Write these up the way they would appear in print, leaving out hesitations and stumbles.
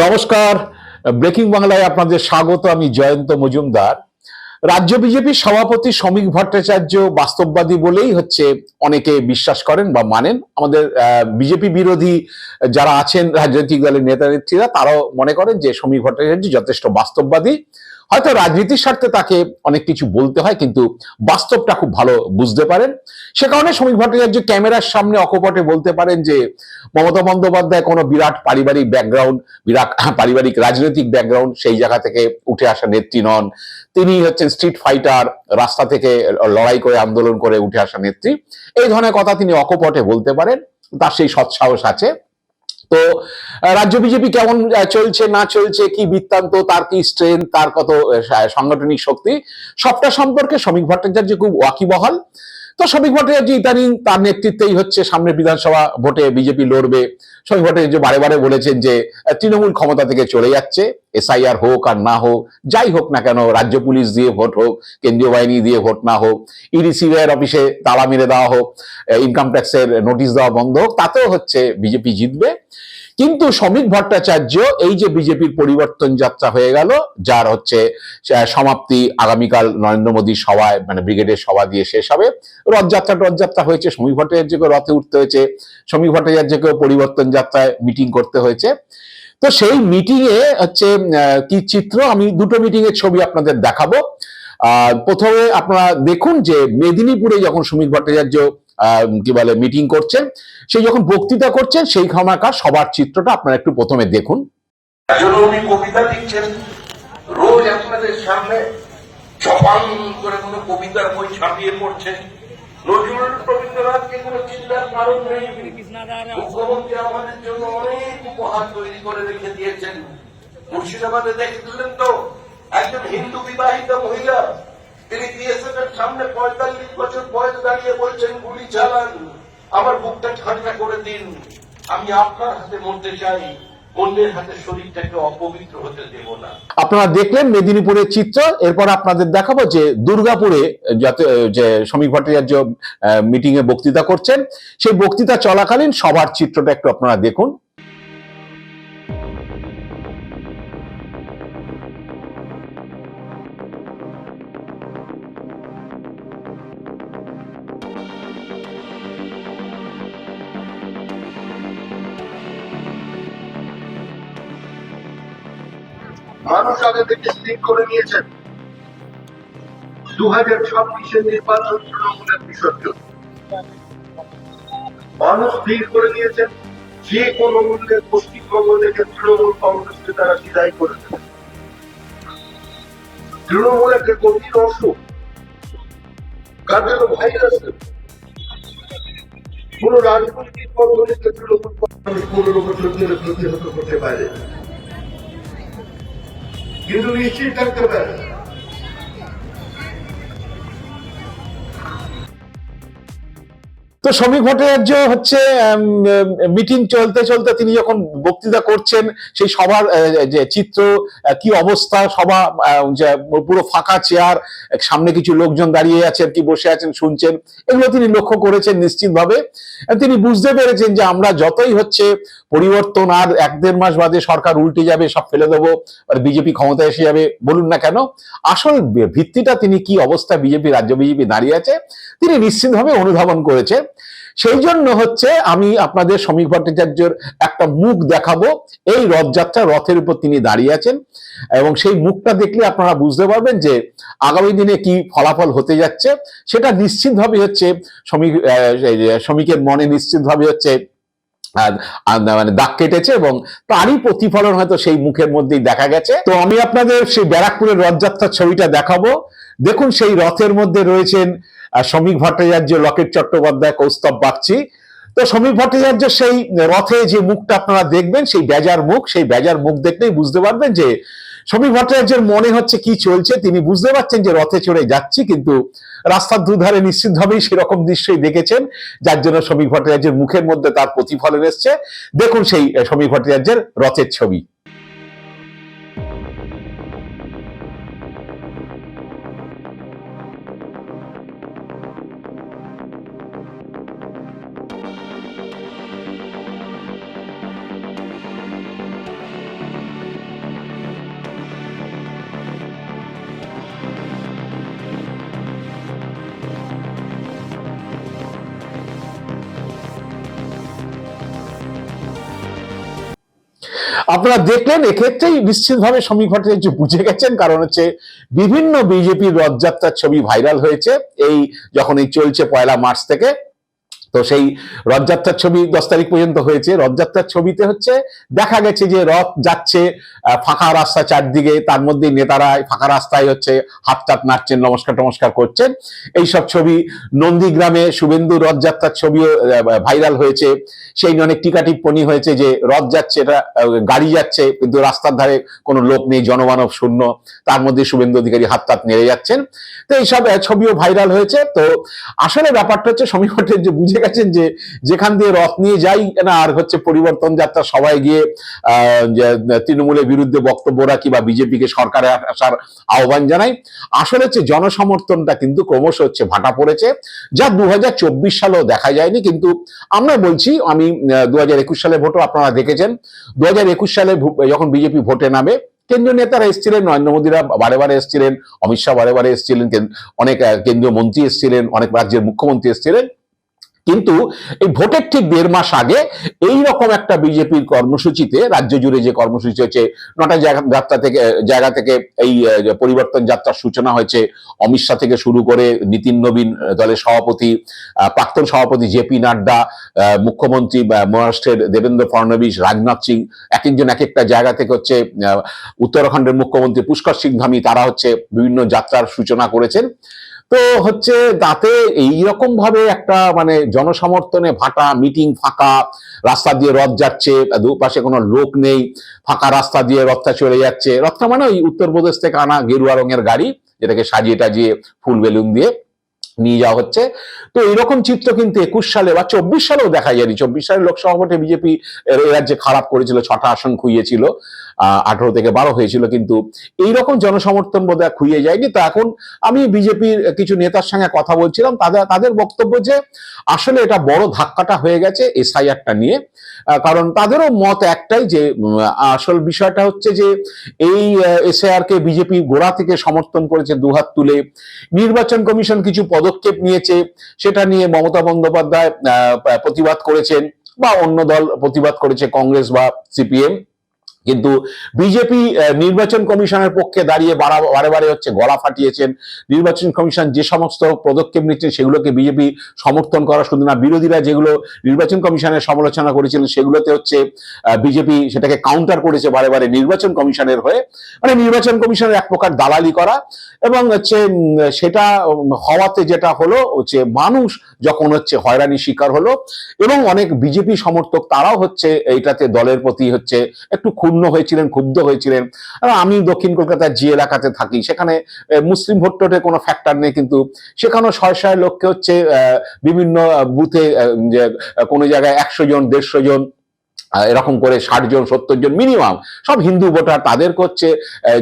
নমস্কার, ব্রেকিং বাংলায় আপনাদের স্বাগত। আমি জয়ন্ত মজুমদার। রাজ্য বিজেপির সভাপতি শ্রমিক ভট্টাচার্য বাস্তববাদী বলেই অনেকে বিশ্বাস করেন বা মানেন। আমাদের বিজেপি বিরোধী যারা আছেন রাজনৈতিক দলের নেতা নেত্রীরা, তারাও মনে করেন যে শ্রমিক ভট্টাচার্য যথেষ্ট বাস্তববাদী। হয়তো রাজনীতির স্বার্থে তাকে অনেক কিছু বলতে হয়, কিন্তু বাস্তবটা খুব ভালো বুঝতে পারেন। সে কারণে শ্রমিক ভট্টাচার্য ক্যামেরার সামনে অকপটে বলতে পারেন যে মমতা বন্দ্যোপাধ্যায় কোনো বিরাট পারিবারিক ব্যাকগ্রাউন্ড, বিরাট পারিবারিক রাজনৈতিক ব্যাকগ্রাউন্ড, সেই জায়গা থেকে উঠে আসা নেত্রী নন। তিনি স্ট্রিট ফাইটার, রাস্তা থেকে লড়াই করে আন্দোলন করে উঠে আসা নেত্রী। এই ধরনের কথা তিনি অকপটে বলতে পারেন, তার সেই সৎসাহস আছে। তো রাজ্য বিজেপি কেমন চলছে না চলছে, কি বৃত্তান্ত, তার কি স্ট্রেংথ, তার কত সাংগঠনিক শক্তি, সবটা সম্পর্কে শ্রমিক ভট্টাচার্য খুব ওয়াকিবহাল। তো শ্রমিক ভট্টাচার্য ইদানিং তার নেতৃত্বেই সামনে বিধানসভা ভোটে বিজেপি লড়বে। শ্রমিক ভট্টাচার্য বারে বারে বলেছেন যে তৃণমূল ক্ষমতা থেকে চলে যাচ্ছে, এসআইআর হোক আর না হোক, যাই হোক না কেন, রাজ্য পুলিশ দিয়ে ভোট হোক, কেন্দ্রীয় বাহিনী দিয়ে ভোট না হোক, ইডিসিবিআই অফিসে তালা মেরে দেওয়া হোক, ইনকাম ট্যাক্সের নোটিশ দেওয়া বন্ধ হোক, তাতেও বিজেপি জিতবে। কিন্তু শ্রমিক ভট্টাচার্য এই যে বিজেপির পরিবর্তন যাত্রা হয়ে গেল, যার সমাপ্তি আগামীকাল নরেন্দ্র মোদীর সভায়, মানে ব্রিগেডের সভা দিয়ে শেষ হবে। রথযাত্রা হয়েছে, শ্রমিক ভট্টাচার্যকে রথে উঠতে হয়েছে, শ্রমিক ভট্টাচার্যকে পরিবর্তন যাত্রায় মিটিং করতে হয়েছে। তো সেই মিটিং এ কি চিত্র, আমি দুটো মিটিং এর ছবি আপনাদের দেখাবো। প্রথমে আপনারা দেখুন যে মেদিনীপুরে যখন শ্রমিক ভট্টাচার্য কি বলে মিটিং করছেন, সেই যখন বক্তৃতা করছেন, সেই খামাকার সবার চিত্রটা আপনারা একটু প্রথমে দেখুন। উনি কবিতা লিখছেন, রোজ আপনাদের সামনে চপাল করে কোনো কবিতার বই ছাপিয়ে পড়ছেন। নজরুল রবীন্দ্রনাথকে কোনো চিন্তার কারণ নেই। মুখ্যমন্ত্রী আমাদের জন্য অনেক উপহার তৈরি করে রেখে দিয়েছেন। মুর্শিদাবাদে দেখলেন তো, একজন হিন্দু বিবাহিত মহিলা, তিনি বিএসএফ এর সামনে 45 বছর বয়স দাঁড়িয়ে বলছেন, গুলি চালান, আমার বুকটা ঠান্ডা করে দিন, আমি আপনার হাতে মরতে চাই, অন্যের হাতে শরীরটাকে অপবিত্র হতে দেব না। আপনারা দেখলেন মেদিনীপুরের চিত্র। এরপর আপনাদের দেখাবো যে দুর্গাপুরে যে শ্রমিক ভট্টাচার্য মিটিং এ বক্তৃতা করছেন, সেই বক্তৃতা চলাকালীন সবার চিত্রটা একটু আপনারা দেখুন। মানুষ আগে থেকে স্থির করে নিয়েছেন 2026-এর নির্বাচন তৃণমূলের বিসর্জন। মানুষ স্থির করে নিয়েছেন যে কোনো মূল্যে পশ্চিমবঙ্গ থেকে তৃণমূল কংগ্রেসকে তারা বিদায় করে দেবে। তৃণমূল একটা গভীর অসুখ, কার্যত ভাইরাস। কোন রাজনৈতিক পদ্ধতিতে তৃণমূল কংগ্রেস 15 বছর ধরে প্রতিহত করতে পারে, কিন্তু নিশ্চিত থাকতে পারে তো শ্রমিক ভট্টাচার্য মিটিং চলতে চলতে তিনি যখন বক্তৃতা করছেন, সেই সবার যে চিত্র, কি অবস্থা, সভা পুরো ফাঁকা চেয়ার, সামনে কিছু লোকজন দাঁড়িয়ে আছেন কি বসে আছেন শুনছেন, এগুলো তিনি লক্ষ্য করেছেন নিশ্চিতভাবে। তিনি বুঝতে পেরেছেন যে আমরা যতই পরিবর্তন, আর 1-1.5 মাস বাদে সরকার উল্টে যাবে, সব ফেলে দেবো, আর বিজেপি ক্ষমতায় এসে যাবে, বলুন না কেন, আসল ভিত্তিটা তিনি কি অবস্থা বিজেপি, রাজ্য বিজেপি দাঁড়িয়ে আছে, তিনি নিশ্চিতভাবে অনুধাবন করেছে। সেই জন্য আমি আপনাদের শ্রমিক ভট্টাচার্যের একটা মুখ দেখাবো। এই রথযাত্রা, রথের উপর তিনি দাঁড়িয়ে আছেন, এবং সেই মুখটা দেখলে আপনারা বুঝতে পারবেন যে আগামী দিনে কি ফলাফল হতে যাচ্ছে। সেটা নিশ্চিতভাবে শ্রমিকের মনে নিশ্চিতভাবে মানে দাগ কেটেছে, এবং তারই প্রতিফলন হয়তো সেই মুখের মধ্যেই দেখা গেছে। তো আমি আপনাদের সেই ব্যারাকপুরের রথযাত্রার ছবিটা দেখাবো। দেখুন, সেই রথের মধ্যে রয়েছেন শ্রমিক ভট্টাচার্য, লকেট চট্টোপাধ্যায়, কৌস্তব বাগচি। তো শ্রমিক ভট্টাচার্য সেই রথে যে মুখটা আপনারা দেখবেন, সেই বেজার মুখ, সেই বেজার মুখ দেখলেই বুঝতে পারবেন যে শ্রমিক ভট্টাচার্যের মনে কি চলছে। তিনি বুঝতে পারছেন যে রথে চড়ে যাচ্ছি, কিন্তু রাস্তার দুধারে নিশ্চিতভাবেই সেরকম দৃশ্যই দেখেছেন, যার জন্য শ্রমিক ভট্টাচার্যের মুখের মধ্যে তার প্রতিফলন এসছে। দেখুন সেই শ্রমিক ভট্টাচার্যের রথের ছবি। আপনারা দেখলেন, এক্ষেত্রেই নিশ্চিতভাবে সমীর ভট্টাচার্য বুঝে গেছেন, কারণ হচ্ছে বিভিন্ন বিজেপির রথযাত্রার ছবি ভাইরাল হয়েছে এই যখন এই চলছে 1 মার্চ থেকে। তো সেই রথযাত্রার ছবি 10 তারিখ পর্যন্ত হয়েছে। রথযাত্রার ছবিতে হচ্ছে দেখা গেছে যে রথ যাচ্ছে ফাঁকা রাস্তা চারদিকে, তার মধ্যে নেতারা ফাঁকা রাস্তায় হচ্ছে হাত টাত নাড়ছেন, নমস্কার টমস্কার করছেন, এইসব ছবি। নন্দীগ্রামে শুভেন্দু রথযাত্রার ছবিও ভাইরাল হয়েছে। সেই নিয়ে অনেক টিকা টিপ্পনি হয়েছে যে রথ যাচ্ছে, এটা গাড়ি যাচ্ছে কিন্তু রাস্তার ধারে কোনো লোক নেই, জনমানব শূন্য, তার মধ্যে শুভেন্দু অধিকারী হাত টাত নেড়ে যাচ্ছেন। তো এইসব ছবিও ভাইরাল হয়েছে। তো আসলে ব্যাপারটা হচ্ছে সমীর ভট্টাচার্য বুঝে গেছেন যে যেখান দিয়ে রথ নিয়ে যাই না আর হচ্ছে পরিবর্তন যাত্রা সবাই গিয়ে তৃণমূলের বিরুদ্ধে বক্তব্য রাখি বা বিজেপিকে সরকারে আসার আহ্বান জানাই, আসলে হচ্ছে জনসমর্থনটা কিন্তু ক্রমশ হচ্ছে ভাটা পড়েছে, যা 2024 সালেও দেখা যায়নি। কিন্তু আমরা বলছি, আমি 2021 সালে ভোটও আপনারা দেখেছেন, 2021 সালে যখন বিজেপি ভোটে নামে কেন্দ্রীয় নেতারা এসেছিলেন, নরেন্দ্র মোদীরা বারে বারে এসেছিলেন, অমিত শাহ বারে বারে এসেছিলেন, অনেক কেন্দ্রীয় মন্ত্রী এসেছিলেন, অনেক রাজ্যের মুখ্যমন্ত্রী এসেছিলেন। কিন্তু এই ভোটের ঠিক 1.5 মাস আগে এই রকম একটা বিজেপির কর্মসূচিতে, রাজ্য জুড়ে যে কর্মসূচি হচ্ছে 9টা জায়গা থেকে এই পরিবর্তন যাত্রার সূচনা হয়েছে। অমিত শাহ থেকে শুরু করে নীতিন নবীন, দলের সভাপতি, প্রাক্তন সভাপতি জেপি নাড্ডা, মুখ্যমন্ত্রী মহারাষ্ট্রের দেবেন্দ্র ফডনবিস, রাজনাথ সিং, এক একজন এক একটা জায়গা থেকে হচ্ছে, উত্তরাখণ্ডের মুখ্যমন্ত্রী পুষ্কর সিং ধামি, তারা হচ্ছে বিভিন্ন যাত্রার সূচনা করেছেন। তো হচ্ছে তাতে এইরকম ভাবে একটা মানে জনসমর্থনে ভাটা, মিটিং ফাঁকা, রাস্তা দিয়ে রথ যাচ্ছে, দুপাশে কোনো লোক নেই, ফাঁকা রাস্তা দিয়ে রথটা চলে যাচ্ছে। রথটা মানে ওই উত্তরপ্রদেশ থেকে আনা গেরুয়া রঙের গাড়ি, যেটাকে সাজিয়ে টাজিয়ে ফুল বেলুন দিয়ে নিয়ে যাওয়া হচ্ছে। তো এইরকম চিত্র কিন্তু 21 সালে বা 24 সালেও দেখা যায়নি। 24 সালে লোকসভা ভোটে বিজেপি রাজ্যে খারাপ করেছিল, 6টা আসন খুইয়েছিল, 18 থেকে 12 হয়েছিল, কিন্তু এইরকম জনসমর্থন বোধহয় খুইয়ে যায়নি। তো এখন আমি বিজেপির কিছু নেতার সঙ্গে কথা বলছিলাম, তাদের বক্তব্য যে আসলে এটা বড় ধাক্কাটা হয়ে গেছে এসআইআরটা নিয়ে। কারণ তাদেরও মত একটাই যে আসল বিষয়টা হচ্ছে যে এই এসআইআর কে বিজেপি গোড়া থেকে সমর্থন করেছে দুহাত তুলে। নির্বাচন কমিশন কিছু পদক্ষেপ নিয়েছে, সেটা নিয়ে মমতা বন্দ্যোপাধ্যায় প্রতিবাদ করেছেন বা অন্য দল প্রতিবাদ করেছে, কংগ্রেস বা সিপিএম। কিন্তু বিজেপি নির্বাচন কমিশনের পক্ষে দাঁড়িয়ে বারে বারে হচ্ছে গলা ফাটিয়েছেন। নির্বাচন কমিশন যে সমস্ত পদক্ষেপ নিচ্ছেন সেগুলোকে বিজেপি সমর্থন করা শুধু না, বিরোধীরা যেগুলো নির্বাচন কমিশনের সমালোচনা করেছিলেন সেগুলোতে হচ্ছে বিজেপি সেটাকে কাউন্টার করেছে বারে বারে নির্বাচন কমিশনের হয়ে। মানে নির্বাচন কমিশনের এক প্রকার দালালি করা। এবং হচ্ছে সেটা হওয়াতে যেটা হলো হচ্ছে মানুষ যখন হচ্ছে হয়রানির শিকার হলো, এবং অনেক বিজেপি সমর্থক তারাও হচ্ছে এইটাতে দলের প্রতি হচ্ছে একটু ক্ষুণ্ণ হয়েছিলেন, ক্ষুব্ধ হয়েছিলেন। আমি দক্ষিণ কলকাতার যে এলাকাতে থাকি, সেখানে মুসলিম ভোট টোটের কোনো ফ্যাক্টর নেই, কিন্তু সেখানেও শয়ে শয়ে লোককে হচ্ছে বিভিন্ন বুথে কোনো জায়গায় 100 জন 150 জন এরকম করে 60 জন 70 জন মিনিমাম সব হিন্দু ভোটার, তাদেরকে হচ্ছে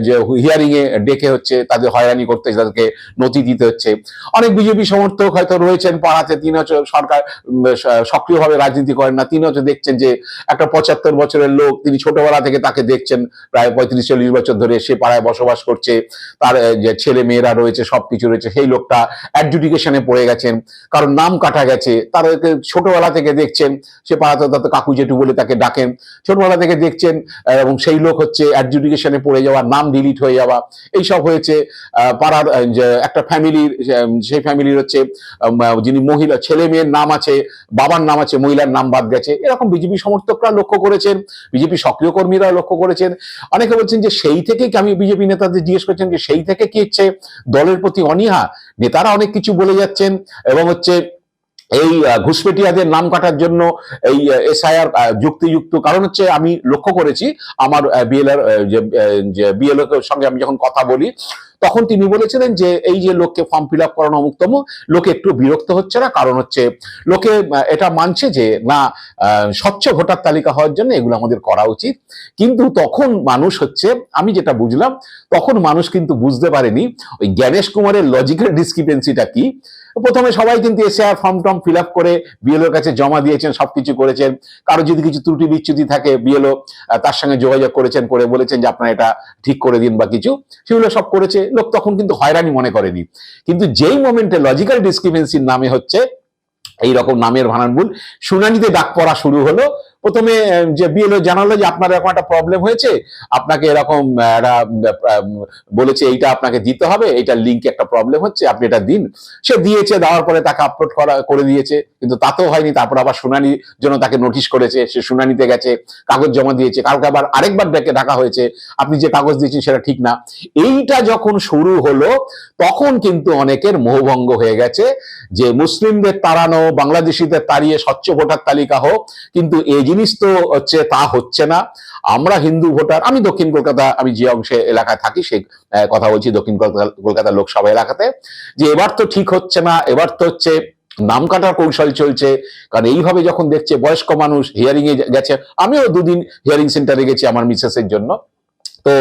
যে হিয়ারিং এ ডেকে হচ্ছে তাদের হয়রানি করতে, তাদেরকে নথি দিতে হচ্ছে। অনেক বিজেপি সমর্থক হয়তো রয়েছেন পাড়াতে, তিনি হচ্ছে সরকার সক্রিয়ভাবে রাজনীতি করেন না, তিনি হচ্ছে দেখছেন যে একটা 75 বছরের লোক, তিনি ছোটবেলা থেকে তাকে দেখছেন, প্রায় 35-40 বছর ধরে সে পাড়ায় বসবাস করছে, তার যে ছেলে মেয়েরা রয়েছে, সবকিছু রয়েছে, সেই লোকটা অ্যাডজুডিকেশনে পড়ে গেছেন, কারণ নাম কাটা গেছে, তাদেরকে ছোটবেলা থেকে দেখছেন, সে পাড়াতে তাতে কাকু জেঠু বলে তাকে ডাকেন, ছোটবেলা থেকে দেখছেন, এবং সেই লোক হচ্ছে অ্যাডজুডিকেশনে পড়ে যাওয়া, নাম ডিলিট হয়ে যাওয়া, এইসব হয়েছে। পাড়ার একটা ফ্যামিলির, সেই ফ্যামিলির হচ্ছে যিনি মহিলা, ছেলে মেয়ের নাম আছে, বাবার নাম আছে, মহিলার নাম বাদ গেছে। এরকম বিজেপি সমর্থকরা লক্ষ্য করেছেন, বিজেপি সক্রিয় কর্মীরা লক্ষ্য করেছেন। অনেকে বলছেন যে সেই থেকে কি, আমি বিজেপি নেতাদের জিজ্ঞেস করছেন যে সেই থেকে কি হচ্ছে দলের প্রতি অনীহা, নেতারা অনেক কিছু বলে যাচ্ছেন, এবং হচ্ছে এই ঘুষপেটিয়াদের নাম কাটার জন্য এই এসআইআর যুক্তিযুক্ত। কারণ হচ্ছে আমি লক্ষ্য করেছি আমার বিএলও সঙ্গে আমি যখন কথা বলি, তখন তিনি বলেছিলেন যে এই যে লোককে ফর্ম ফিল আপ করানো অমুকতম, লোকে একটু বিরক্ত হচ্ছে না, কারণ হচ্ছে লোকে এটা মানছে যে না, স্বচ্ছ ভোটার তালিকা হওয়ার জন্য এগুলো আমাদের করা উচিত। কিন্তু তখন মানুষ হচ্ছে, আমি যেটা বুঝলাম, তখন মানুষ কিন্তু বুঝতে পারেনি ওই জ্ঞানেশ কুমারের লজিক্যাল ডিসক্রিপেন্সিটা কি। প্রথমে সবাই কিন্তু এসআইআর ফর্ম টর্ম ফিল আপ করে বিএলওর কাছে জমা দিয়েছেন, সবকিছু করেছেন। কারো যদি কিছু ত্রুটি বিচ্যুতি থাকে, বিএলও তার সঙ্গে যোগাযোগ করেছেন, করে বলেছেন যে আপনারা এটা ঠিক করে দিন বা কিছু, সেগুলো সব করেছে। লোক তখন কিন্তু হয়রানি মনে করেনি। কিন্তু যেই মোমেন্টে লজিক্যাল ডিসক্রিপেন্সির নামে হচ্ছে এইরকম নামের ভানান ভুল, শুনানিতে ডাক পড়া শুরু হলো, প্রথমে যে বিএলও জানালো যে আপনার এরকম একটা প্রবলেম হয়েছে, আপনাকে এরকম একটা বলেছে এইটা আপনাকে দিতে হবে, এইটার লিঙ্কে একটা প্রবলেম হচ্ছে, আপনি এটা দিন। সে দিয়েছে, দেওয়ার পরে তাকে আপলোড করে দিয়েছে, কিন্তু তাতেও হয়নি। তারপর আবার শুনানির জন্য তাকে নোটিশ করেছে, সে শুনানিতে গেছে, কাগজ জমা দিয়েছে, কালকে আবার আরেকবার ডেকে ডাকা হয়েছে, আপনি যে কাগজ দিয়েছেন সেটা ঠিক না। এইটা যখন শুরু হলো তখন কিন্তু অনেকের মোহভঙ্গ হয়ে গেছে যে মুসলিমদের তাড়ানো, বাংলাদেশিদের তাড়িয়ে স্বচ্ছ ভোটার তালিকা হোক, কিন্তু এই জিনিস তো হচ্ছে তা হচ্ছে না। আমরা হিন্দু ভোটার, আমি দক্ষিণ কলকাতা, আমি যে অংশে এলাকায় থাকি সেই কথা বলছি, দক্ষিণ কলকাতা লোকসভা এলাকাতে, যে এবার তো ঠিক হচ্ছে না, এবার তো হচ্ছে নাম কাটার কৌশল চলছে। কারণ এইভাবে যখন দেখছে বয়স্ক মানুষ হিয়ারিং এ গেছে, আমিও দুদিন হিয়ারিং সেন্টারে গেছি আমার মিসেসের জন্য, তো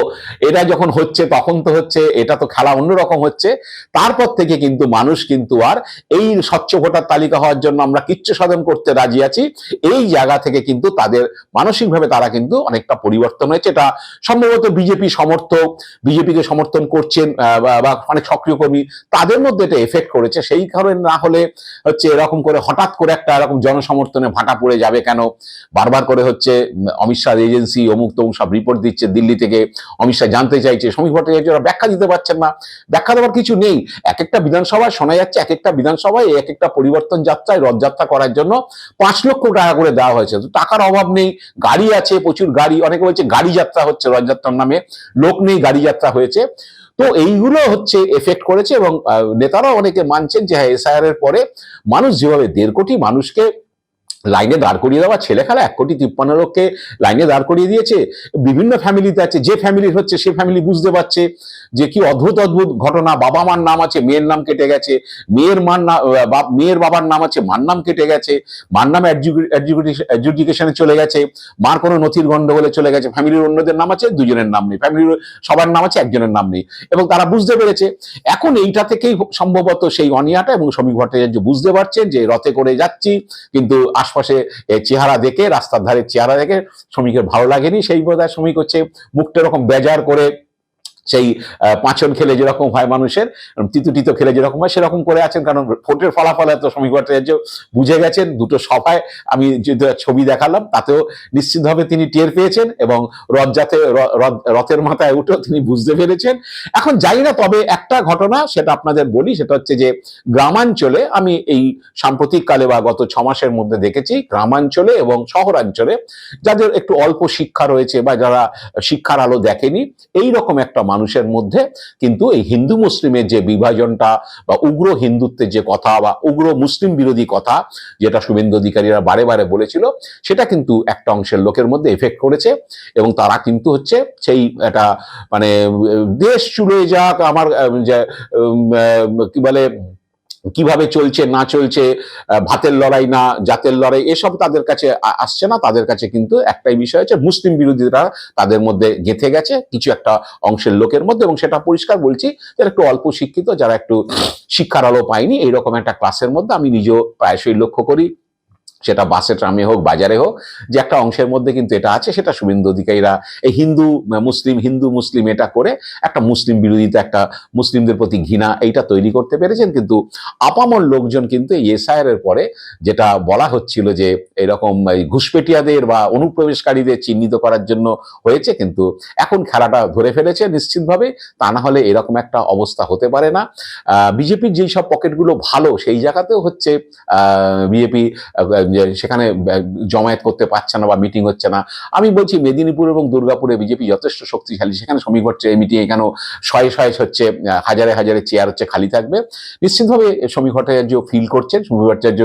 এটা যখন হচ্ছে তখন তো হচ্ছে এটা তো খেলা অন্যরকম হচ্ছে। তারপর থেকে কিন্তু মানুষ কিন্তু আর এই স্বচ্ছ ভোটার তালিকা হওয়ার জন্য আমরা কিচ্ছু সাধন করতে রাজি আছি, এই জায়গা থেকে কিন্তু তাদের মানসিকভাবে তারা কিন্তু অনেকটা পরিবর্তন হয়েছে। এটা সম্ভবত বিজেপি সমর্থক, বিজেপিকে সমর্থন করছেন বা অনেক সক্রিয় কর্মী, তাদের মধ্যে এটা এফেক্ট করেছে। সেই কারণে না হলে হচ্ছে এরকম করে হঠাৎ করে একটা এরকম জনসমর্থনে ভাটা পড়ে যাবে কেন? বারবার করে হচ্ছে অমিত শাহ এজেন্সি অমুক তমুক সব রিপোর্ট দিচ্ছে দিল্লি থেকে, অমিত শাহ জানতে চাইছে, শ্রমিক ভট্টাচার্যরা ব্যাখ্যা দিতে পারছেন না। ব্যাখ্যা দেওয়ার কিছু নেই। এক একটা বিধানসভায় শোনা যাচ্ছে, এক একটা বিধানসভায় এক একটা পরিবর্তন যাত্রায় রথযাত্রা করার জন্য 5 লক্ষ টাকা করে দেওয়া হয়েছে। তো টাকার অভাব নেই, গাড়ি আছে, প্রচুর গাড়ি, অনেকে বলছে গাড়ি যাত্রা হচ্ছে রথযাত্রার নামে, লোক নেই, গাড়ি যাত্রা হয়েছে। তো এইগুলো হচ্ছে এফেক্ট করেছে, এবং নেতারাও অনেকে মানছেন যে হ্যাঁ, এসআইআর এর পরে মানুষ যেভাবে 1.5 কোটি মানুষকে লাইনে দাঁড় করিয়ে দেওয়া, ছেলে খেলা 1,53,00,000 লোককে লাইনে দাঁড় করিয়ে দিয়েছে। বিভিন্ন ফ্যামিলিতে আছে, যে ফ্যামিলির হচ্ছে সে ফ্যামিলি বুঝতে পারছে যে কি অদ্ভুত অদ্ভুত ঘটনা। বাবা মার নাম আছে, মেয়ের নাম কেটে গেছে, মেয়ের বাবার নাম আছে, মার নাম কেটে গেছে, মার নাম অ্যাডজুডিকেশনে চলে গেছে, মার কোনো নথির গন্ডগোলে চলে গেছে, ফ্যামিলির অন্যদের নাম আছে, দুজনের নাম নেই, ফ্যামিলির সবার নাম আছে, একজনের নাম নেই, এবং তারা বুঝতে পেরেছে। এখন এইটা থেকেই সম্ভবত সেই অনিয়াটা, এবং শ্রমিক ভট্টাচার্য বুঝতে পারছেন যে রথে করে যাচ্ছি, কিন্তু আশপাশে চেহারা দেখে, রাস্তার ধারে চেহারা দেখে শ্রমিকের ভালো লাগেনি। সেই বোধহয় শ্রমিক হচ্ছে মুখটা এরকম বেজার করে, সেই পাঁচন খেলে যেরকম হয় মানুষের, তিতো খেলে যেরকম হয় সেরকম করে আছেন। কারণ ভোটের ফলাফল এত শ্রমিক ভট্টাচার্য বুঝে গেছেন। দুটো সভায় আমি যে ছবি দেখালাম তাতেও নিশ্চিতভাবে তিনি টের পেয়েছেন, এবং রথের মাথায় উঠেও তিনি বুঝতে পেরেছেন। এখন জানি না, তবে একটা ঘটনা সেটা আপনাদের বলি, সেটা হচ্ছে যে গ্রামাঞ্চলে আমি এই সাম্প্রতিক কালে বা গত 6 মাসের মধ্যে দেখেছি, গ্রামাঞ্চলে এবং শহরাঞ্চলে যাদের একটু অল্প শিক্ষা রয়েছে বা যারা শিক্ষার আলো দেখেনি, এইরকম একটা মানুষের মধ্যে কিন্তু এই হিন্দু মুসলিমের যে বিভাজনটা বা উগ্র হিন্দুত্বের যে কথা বা উগ্র মুসলিম বিরোধী কথা, যেটা শুভেন্দু অধিকারীরা বারে বারে বলেছিল, সেটা কিন্তু একটা অংশের লোকের মধ্যে এফেক্ট করেছে। এবং তারা কিন্তু হচ্ছে সেই একটা মানে দেশ চুলে যাক, আমার যে কি বলে কিভাবে চলছে না চলছে, ভাতের লড়াই না জাতের লড়াই, এসব তাদের কাছে আসছে না। তাদের কাছে কিন্তু একটাই বিষয় হচ্ছে মুসলিম বিরোধীরা তাদের মধ্যে গেঁথে গেছে কিছু একটা অংশের লোকের মধ্যে, এবং সেটা পরিষ্কার বলছি, যারা একটু অল্প শিক্ষিত, যারা একটু শিক্ষার আলো পায়নি, এইরকম একটা ক্লাসের মধ্যে আমি নিজেও প্রায়শই লক্ষ্য করি, সেটা বাসে ট্রামে হোক বাজারে হোক, যে একটা অংশের মধ্যে কিন্তু এটা আছে। সেটা শুভেন্দু অধিকারীরা এই হিন্দু মুসলিম এটা করে একটা মুসলিম বিরোধিতা, একটা মুসলিমদের প্রতি ঘৃণা, এইটা তৈরি করতে পেরেছেন। কিন্তু আপামর লোকজন কিন্তু এই এসআইআর এর পরে যেটা বলা হচ্ছিল যে এরকম ঘুষপেটিয়াদের বা অনুপ্রবেশকারীদের চিহ্নিত করার জন্য হয়েছে, কিন্তু এখন খেলাটা ধরে ফেলেছে নিশ্চিতভাবে। তা না হলে এরকম একটা অবস্থা হতে পারে না। বিজেপির যেই সব পকেটগুলো ভালো, সেই জায়গাতেও হচ্ছে বিজেপি সেখানে জমায়েত করতে পারছে না বা মিটিং হচ্ছে না। আমি বলছি মেদিনীপুর এবং দুর্গাপুরে বিজেপি যথেষ্ট শক্তিশালী, সেখানে শ্রমিক ভট্টাচার্য মিটিং, এখানেও শয়ে হচ্ছে হাজারে হাজারে চেয়ার হচ্ছে খালি থাকবে। নিশ্চিতভাবে শ্রমিক ভট্টাচার্য ফিল করছেন। শ্রমিক ভট্টাচার্য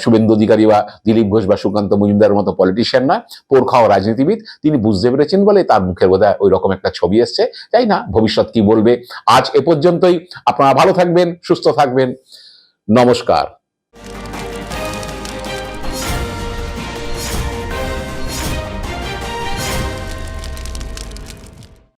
শুভেন্দু অধিকারী বা দিলীপ ঘোষ বা সুকান্ত মজুমদারের মতো পলিটিশিয়ান না, পোর খাওয়া রাজনীতিবিদ। তিনি বুঝতে পেরেছেন বলে তার মুখের বোধহয় ওই রকম একটা ছবি এসছে। তাই না, ভবিষ্যৎ কি বলবে। আজ এ পর্যন্তই। আপনারা ভালো থাকবেন, সুস্থ থাকবেন। নমস্কার।